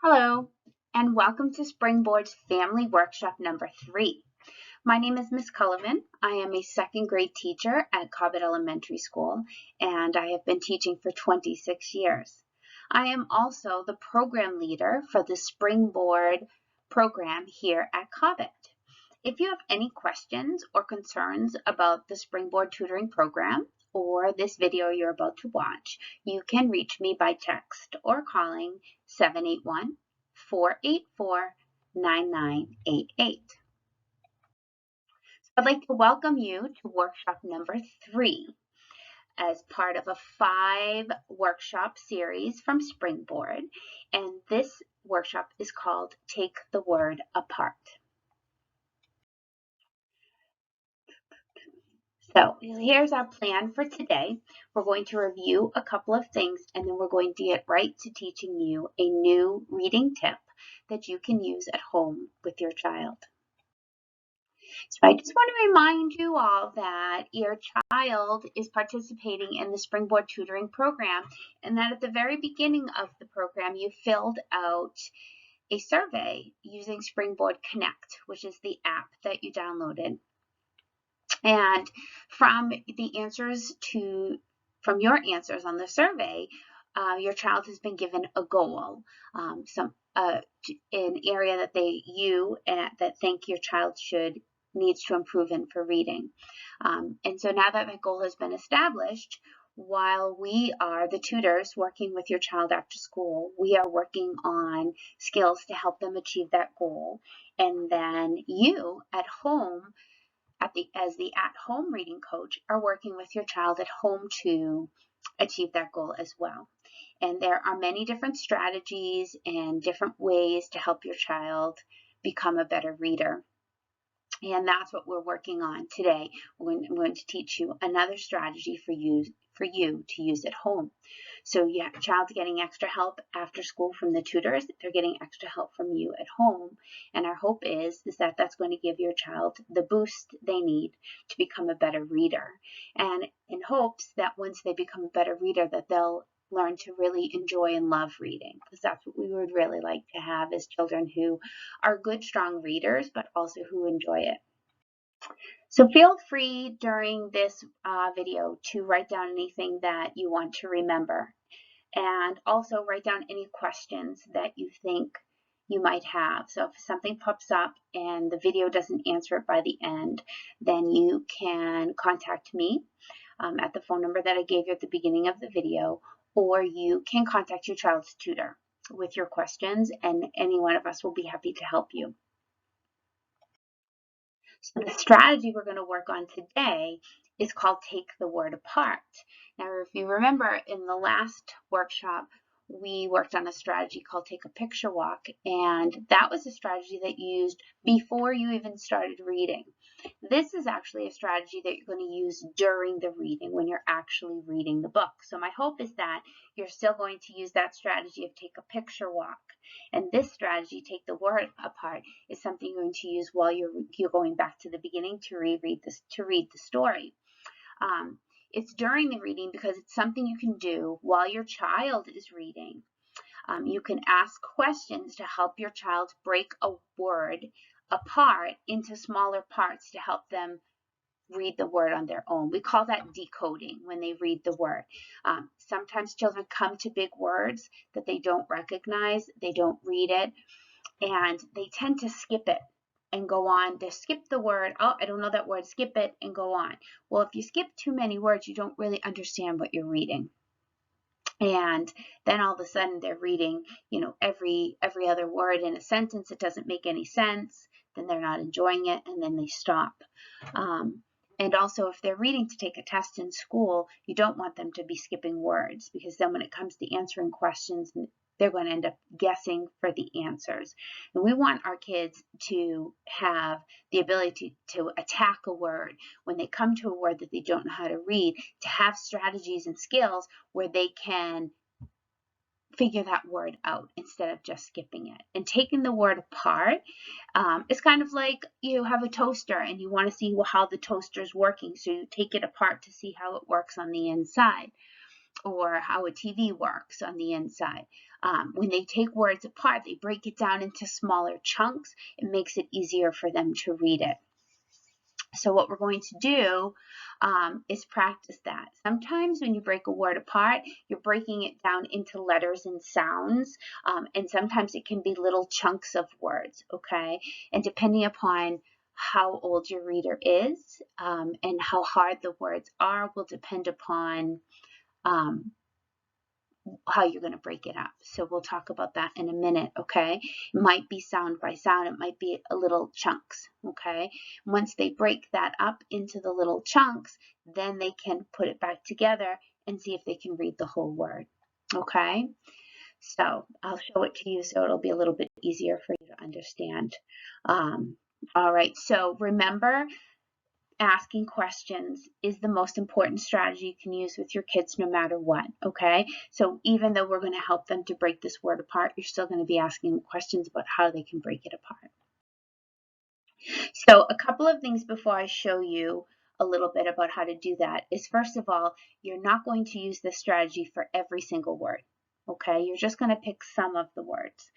Hello, and welcome to Springboard's Family Workshop number 3. My name is Miss Cullivan. I am a second grade teacher at Cobbett Elementary School, and I have been teaching for 26 years. I am also the program leader for the Springboard program here at Cobbett. If you have any questions or concerns about the Springboard tutoring program or this video you're about to watch, you can reach me by text or calling 781-484-9988. I'd like to welcome you to workshop number 3 as part of a 5-workshop series from Springboard, and this workshop is called Take the Word Apart. So here's our plan for today. We're going to review a couple of things, and then we're going to get right to teaching you a new reading tip that you can use at home with your child. So I just want to remind you all that your child is participating in the Springboard tutoring program, and that at the very beginning of the program, you filled out a survey using Springboard Connect, which is the app that you downloaded. And from your answers on the survey, your child has been given a goal, an area that that think your child needs to improve in for reading. And so now that goal has been established, while we are the tutors working with your child after school, we are working on skills to help them achieve that goal. And then you at home, as the at-home reading coach, are working with your child at home to achieve that goal as well. And there are many different strategies and different ways to help your child become a better reader. And that's what we're working on today. I'm going to teach you another strategy for you to use at home. So your child's getting extra help after school from the tutors. They're getting extra help from you at home. And our hope is that that's going to give your child the boost they need to become a better reader. And in hopes that once they become a better reader, that they'll learn to really enjoy and love reading, because that's what we would really like to have, is children who are good, strong readers, but also who enjoy it. So feel free during this video to write down anything that you want to remember, and also write down any questions that you think you might have. So if something pops up and the video doesn't answer it by the end, then you can contact me at the phone number that I gave you at the beginning of the video, or you can contact your child's tutor with your questions, and any one of us will be happy to help you. So the strategy we're going to work on today is called Take the Word Apart. Now, if you remember, in the last workshop, we worked on a strategy called Take a Picture Walk, and that was a strategy that you used before you even started reading. This is actually a strategy that you're going to use during the reading, when you're actually reading the book. So my hope is that you're still going to use that strategy of Take a Picture Walk. And this strategy, Take the Word Apart, is something you're going to use while you're going back to the beginning to read the story. It's during the reading because it's something you can do while your child is reading. You can ask questions to help your child break a word apart into smaller parts to help them read the word on their own. We call that decoding when they read the word. Sometimes children come to big words that they don't recognize, they don't read it, and they tend to skip it and go on. They skip the word. Oh, I don't know that word. Skip it and go on. Well, if you skip too many words, you don't really understand what you're reading. And then all of a sudden they're reading, every other word in a sentence. It doesn't make any sense. Then they're not enjoying it, and then they stop. And also, if they're reading to take a test in school, you don't want them to be skipping words, because then when it comes to answering questions, they're going to end up guessing for the answers. And we want our kids to have the ability to attack a word when they come to a word that they don't know how to read, to have strategies and skills where they can figure that word out instead of just skipping it. And taking the word apart is kind of like you have a toaster and you want to see how the toaster is working. So you take it apart to see how it works on the inside, or how a TV works on the inside. when they take words apart, they break it down into smaller chunks. It makes it easier for them to read it. So what we're going to do is practice that. Sometimes when you break a word apart, you're breaking it down into letters and sounds, and sometimes it can be little chunks of words, okay? And depending upon how old your reader is and how hard the words are will depend upon how you're going to break it up. So we'll talk about that in a minute, okay? It might be sound by sound. It might be a little chunks, okay? Once they break that up into the little chunks, then they can put it back together and see if they can read the whole word, okay? So I'll show it to you so it'll be a little bit easier for you to understand. All right, so remember, asking questions is the most important strategy you can use with your kids no matter what, okay? So even though we're going to help them to break this word apart, you're still going to be asking them questions about how they can break it apart. So a couple of things before I show you a little bit about how to do that is, first of all, you're not going to use this strategy for every single word, okay? You're just going to pick some of the words.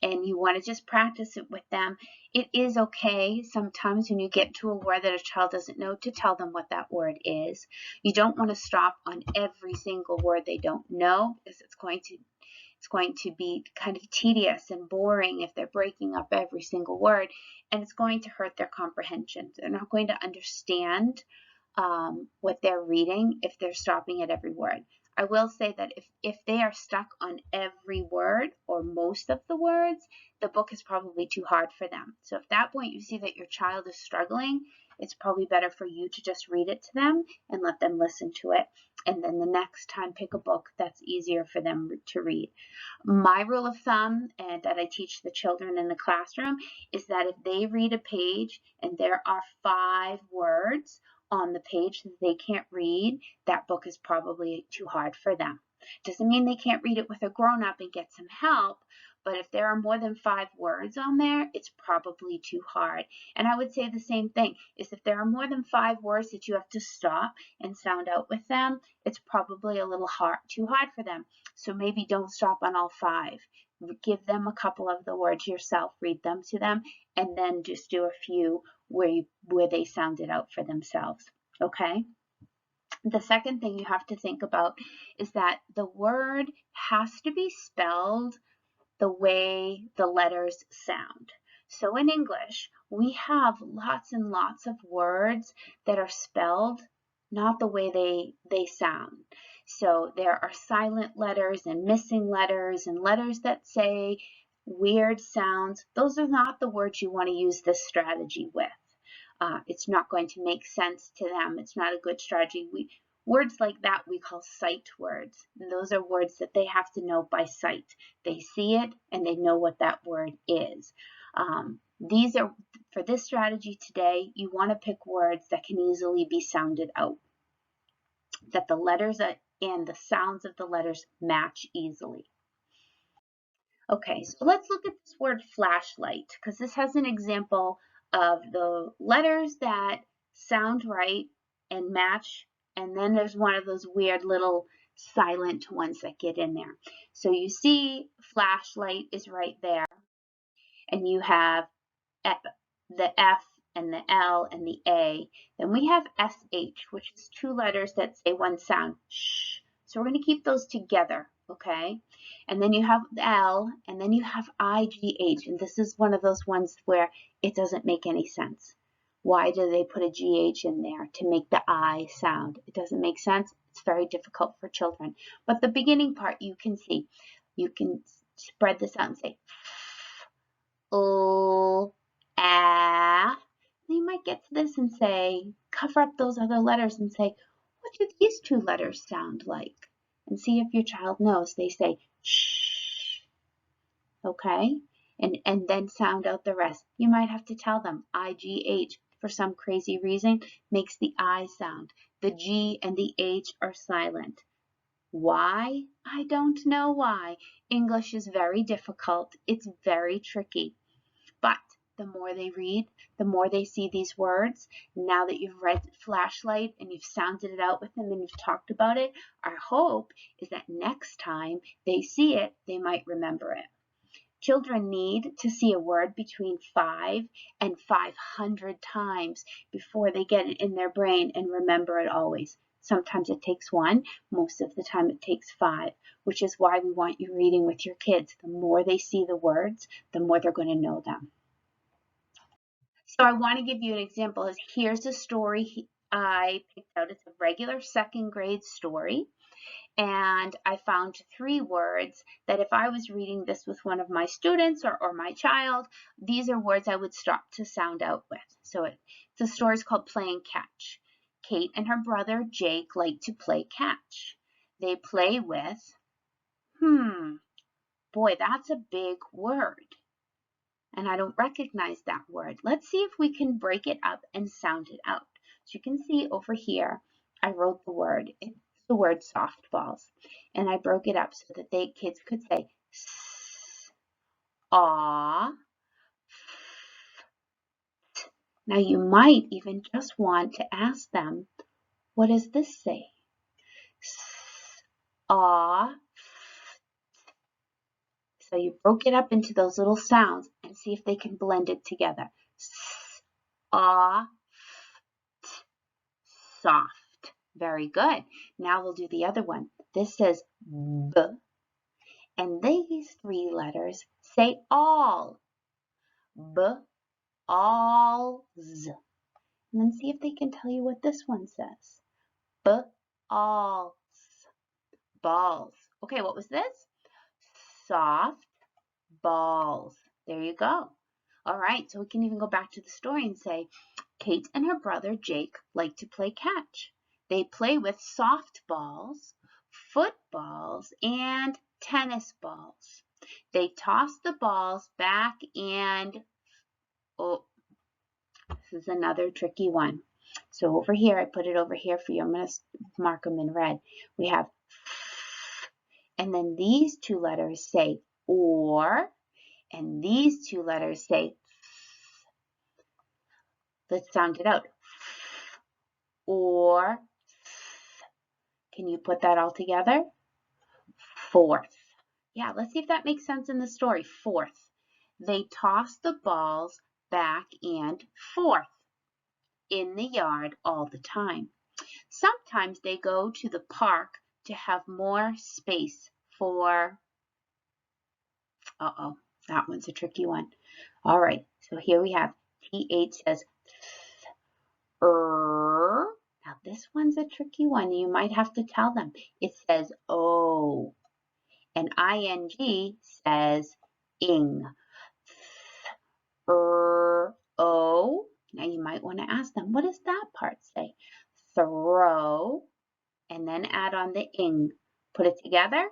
And you want to just practice it with them. It is okay sometimes when you get to a word that a child doesn't know to tell them what that word is. You don't want to stop on every single word they don't know, because it's going to be kind of tedious and boring if they're breaking up every single word, and it's going to hurt their comprehension. They're not going to understand what they're reading if they're stopping at every word. I will say that if they are stuck on every word or most of the words, the book is probably too hard for them. So if at that point you see that your child is struggling, it's probably better for you to just read it to them and let them listen to it. And then the next time pick a book that's easier for them to read. My rule of thumb, and that I teach the children in the classroom, is that if they read a page and there are 5 words on the page that they can't read, that book is probably too hard for them. Doesn't mean they can't read it with a grown-up and get some help, but if there are more than 5 words on there, it's probably too hard. And I would say the same thing, is if there are more than 5 words that you have to stop and sound out with them, it's probably a little too hard for them. So maybe don't stop on all 5. Give them a couple of the words yourself, read them to them, and then just do a few where they sound it out for themselves, okay? The second thing you have to think about is that the word has to be spelled the way the letters sound. So in English, we have lots and lots of words that are spelled not the way they sound. So there are silent letters and missing letters and letters that say weird sounds. Those are not the words you want to use this strategy with. It's not going to make sense to them. It's not a good strategy. Words like that we call sight words. And those are words that they have to know by sight. They see it and they know what that word is. These are, for this strategy today, you want to pick words that can easily be sounded out, that the letters and the sounds of the letters match easily. Okay, so let's look at this word flashlight, because this has an example of the letters that sound right and match, and then there's one of those weird little silent ones that get in there. So you see flashlight is right there, and you have the F and the L and the A. Then we have SH, which is 2 letters that say one sound, shh. So we're going to keep those together, okay? And then you have the L, and then you have IGH, and this is one of those ones where it doesn't make any sense. Why do they put a GH in there to make the I sound? It doesn't make sense. It's very difficult for children. But the beginning part you can see. You can spread this out and say, O, A. You might get to this and say, cover up those other letters and say, what do these 2 letters sound like? And see if your child knows. They say, shh, okay? And then sound out the rest. You might have to tell them, IGH, for some crazy reason, makes the I sound. The G and the H are silent. Why? I don't know why. English is very difficult. It's very tricky. But the more they read, the more they see these words. Now that you've read Flashlight and you've sounded it out with them and you've talked about it, our hope is that next time they see it, they might remember it. Children need to see a word between 5 and 500 times before they get it in their brain and remember it always. Sometimes it takes 1, most of the time it takes 5, which is why we want you reading with your kids. The more they see the words, the more they're going to know them. So I want to give you an example. Here's a story I picked out. It's a regular 2nd grade story. And I found 3 words that if I was reading this with one of my students or my child, these are words I would stop to sound out with. So the story is called Playing Catch. Kate and her brother Jake like to play catch. They play with, boy, that's a big word. And I don't recognize that word. Let's see if we can break it up and sound it out. So you can see over here, I wrote the word. It's the word softballs. And I broke it up so that kids could say s, aw, f. Now you might even just want to ask them, what does this say? S, aw, f. So you broke it up into those little sounds and see if they can blend it together. S, aw, f, soft. Very good. Now we'll do the other one. This says b. And these 3 letters say all. B, alls. And then see if they can tell you what this one says. B, alls. Balls. Okay, what was this? Soft balls. There you go. All right, so we can even go back to the story and say, Kate and her brother Jake like to play catch. They play with soft balls, footballs, and tennis balls. They toss the balls back and, oh, this is another tricky one. So over here, I put it over here for you. I'm going to mark them in red. We have, and then these 2 letters say or, and these 2 letters say, let's sound it out. Or, can you put that all together? Fourth. Yeah, let's see if that makes sense in the story. Fourth. They toss the balls back and forth in the yard all the time. Sometimes they go to the park to have more space for, that one's a tricky one. All right, so here we have TH says Now this one's a tricky one. You might have to tell them. It says O. And ING says ing. O. Now you might want to ask them, what does that part say? Throw, and then add on the ing. Put it together,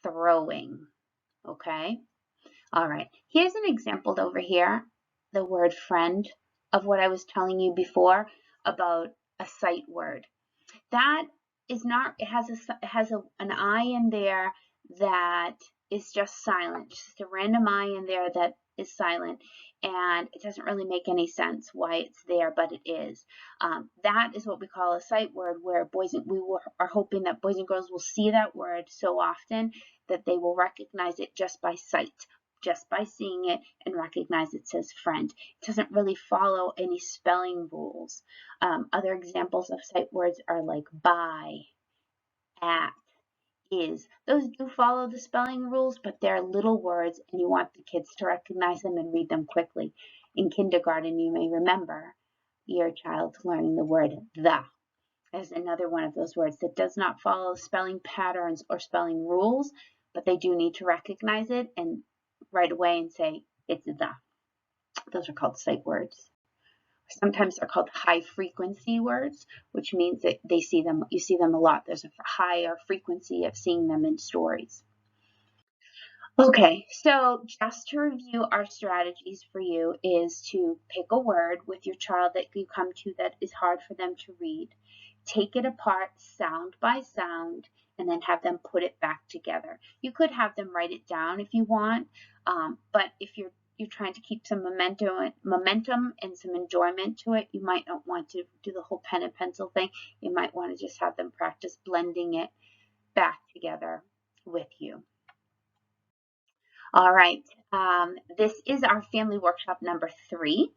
throwing. Okay? All right. Here's an example over here, the word friend, of what I was telling you before about a sight word. That is not, it has an I in there that is just silent, just a random I in there that is silent, and it doesn't really make any sense why it's there, but it is. That is what we call a sight word, where are hoping that boys and girls will see that word so often that they will recognize it just by sight, just by seeing it and recognize it says friend. It doesn't really follow any spelling rules. Other examples of sight words are like by, at, is. Those do follow the spelling rules, but they're little words and you want the kids to recognize them and read them quickly. In kindergarten, you may remember your child learning the word the as another one of those words that does not follow spelling patterns or spelling rules, but they do need to recognize it and right away and say it's the. Those are called sight words. Sometimes they're called high frequency words, which means that you see them a lot. There's a higher frequency of seeing them in stories. Okay, so just to review our strategies for you is to pick a word with your child that you come to that is hard for them to read. Take it apart sound by sound and then have them put it back together. You could have them write it down if you want, but if you're trying to keep some momentum and some enjoyment to it, you might not want to do the whole pen and pencil thing. You might want to just have them practice blending it back together with you. All right, this is our family workshop number 3,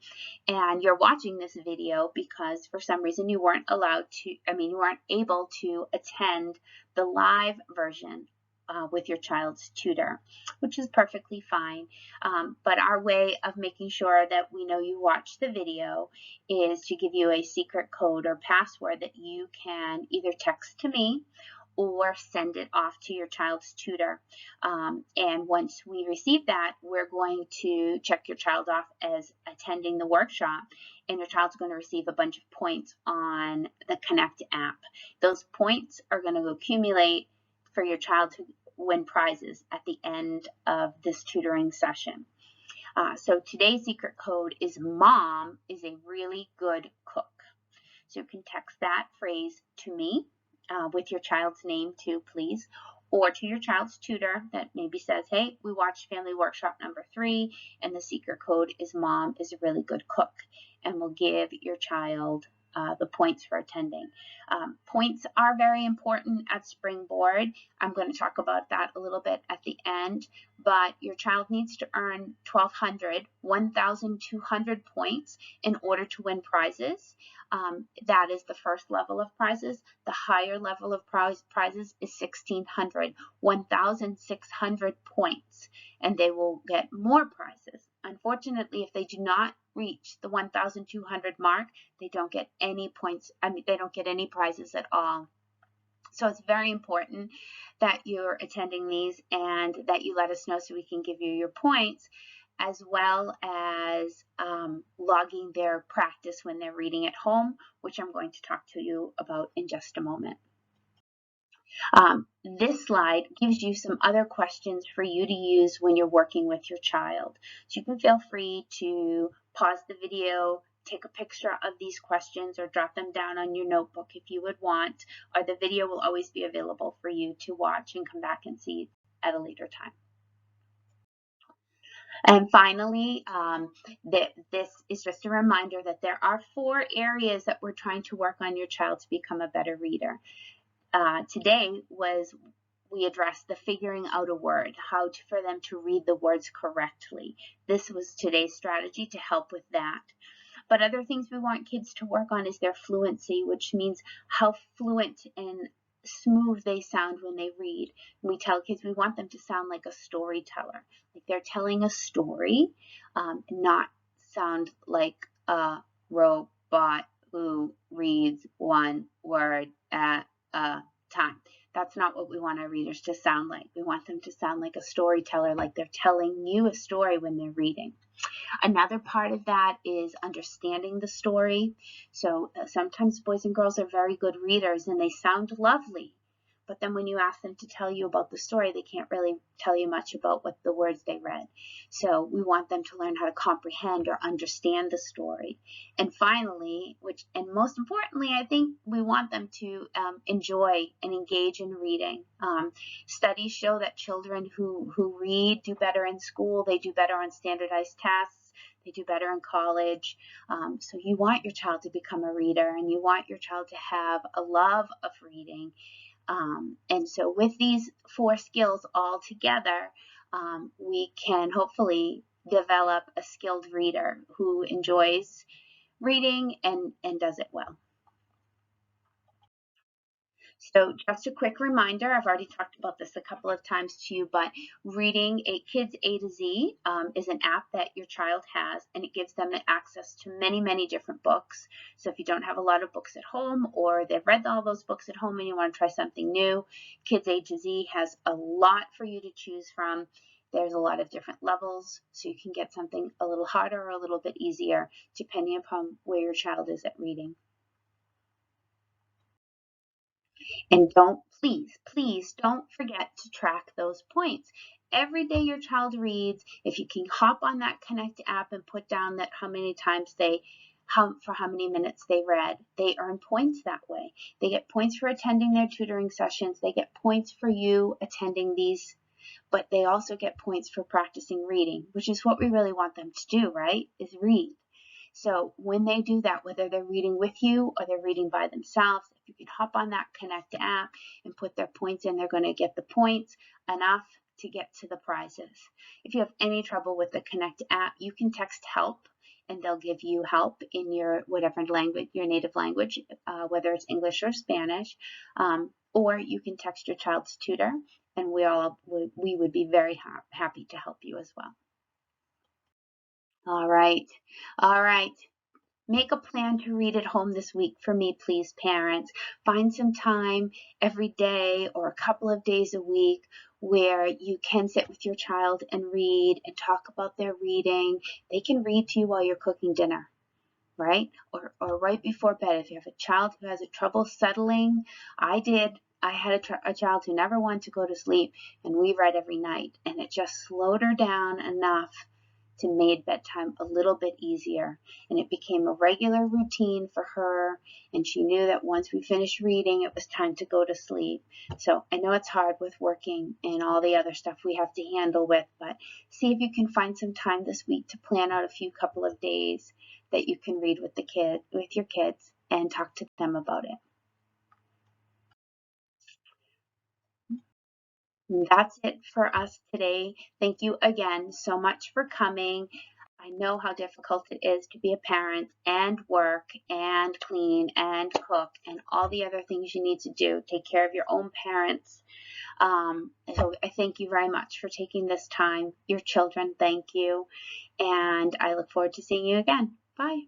and you're watching this video because for some reason you weren't you weren't able to attend the live version with your child's tutor, which is perfectly fine. But our way of making sure that we know you watched the video is to give you a secret code or password that you can either text to me or send it off to your child's tutor. And once we receive that, we're going to check your child off as attending the workshop, and your child's going to receive a bunch of points on the Connect app. Those points are going to accumulate for your child to win prizes at the end of this tutoring session. So today's secret code is Mom is a really good cook. So you can text that phrase to me with your child's name too, please, or to your child's tutor that maybe says, hey, we watched family workshop number 3 and the secret code is Mom is a really good cook, and we'll give your child the points for attending. Points are very important at Springboard. I'm going to talk about that a little bit at the end, but your child needs to earn 1,200 points in order to win prizes. That is the first level of prizes. The higher level of prizes is 1,600 points, and they will get more prizes. Unfortunately, if they do not reach the 1,200 mark, they don't get any points. They don't get any prizes at all. So it's very important that you're attending these and that you let us know so we can give you your points, as well as logging their practice when they're reading at home, which I'm going to talk to you about in just a moment. This slide gives you some other questions for you to use when you're working with your child. So you can feel free to pause the video, take a picture of these questions, or jot them down on your notebook if you would want, or the video will always be available for you to watch and come back and see at a later time. And finally, this is just a reminder that there are 4 areas that we're trying to work on your child to become a better reader. Today we addressed the figuring out a word, for them to read the words correctly. This was today's strategy to help with that. But other things we want kids to work on is their fluency, which means how fluent and smooth they sound when they read. We tell kids we want them to sound like a storyteller, like they're telling a story, not sound like a robot who reads one word at a time. That's not what we want our readers to sound like. We want them to sound like a storyteller, like they're telling you a story when they're reading. Another part of that is understanding the story. So sometimes boys and girls are very good readers and they sound lovely, but then when you ask them to tell you about the story, they can't really tell you much about what the words they read. So we want them to learn how to comprehend or understand the story. And finally, and most importantly, I think we want them to enjoy and engage in reading. Studies show that children who read do better in school, they do better on standardized tests, they do better in college. So you want your child to become a reader, and you want your child to have a love of reading. And so with these 4 skills all together, we can hopefully develop a skilled reader who enjoys reading and does it well. So just a quick reminder, I've already talked about this a couple of times to you, but Reading Kids A to Z is an app that your child has, and it gives them access to many, many different books. So if you don't have a lot of books at home, or they've read all those books at home and you want to try something new, Kids A to Z has a lot for you to choose from. There's a lot of different levels, so you can get something a little harder or a little bit easier, depending upon where your child is at reading. And please don't forget to track those points. Every day your child reads, if you can hop on that Connect app and put down that how many times for how many minutes they read, they earn points that way. They get points for attending their tutoring sessions. They get points for you attending these but they also get points for practicing reading, which is what we really want them to do, right? Is read. So when they do that, whether they're reading with you or they're reading by themselves, if you can hop on that Connect app and put their points in, they're going to get the points enough to get to the prizes. If you have any trouble with the Connect app, you can text help and they'll give you help in your whatever language, your native language, whether it's English or Spanish, or you can text your child's tutor, and we would be very happy to help you as well. All right. All right. Make a plan to read at home this week for me, please, parents. Find some time every day or a couple of days a week where you can sit with your child and read and talk about their reading. They can read to you while you're cooking dinner, right? Or right before bed. If you have a child who has a trouble settling, I did. I had a child who never wanted to go to sleep, and we read every night, and it just slowed her down enough to make bedtime a little bit easier, and it became a regular routine for her, and she knew that once we finished reading it was time to go to sleep. So I know it's hard with working and all the other stuff we have to handle with, but see if you can find some time this week to plan out a few couple of days that you can read with your kids and talk to them about it. That's it for us today. Thank you again so much for coming. I know how difficult it is to be a parent and work and clean and cook and all the other things you need to do. Take care of your own parents. So I thank you very much for taking this time. Your children, thank you. And I look forward to seeing you again. Bye.